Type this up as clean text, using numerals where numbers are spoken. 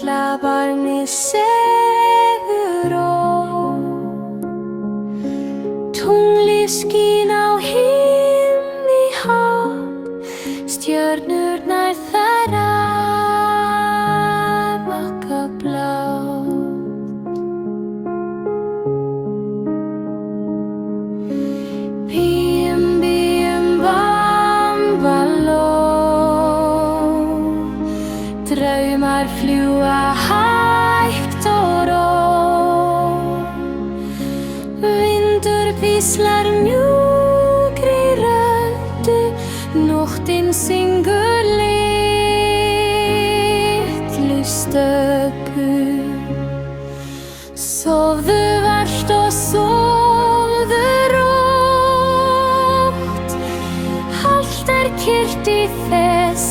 litla barnið sefur rótt. Tunglið skín á himni hátt, stjörnurnar þær rafmagnablátt. Bíum, bíum, bambaló, draumar fljúga hægt og rótt. Vindur hvíslar mjúkri röddu, nóttin syngur litlu stöku. Sofðu vært og sofðu rótt, allt kyrrt í þess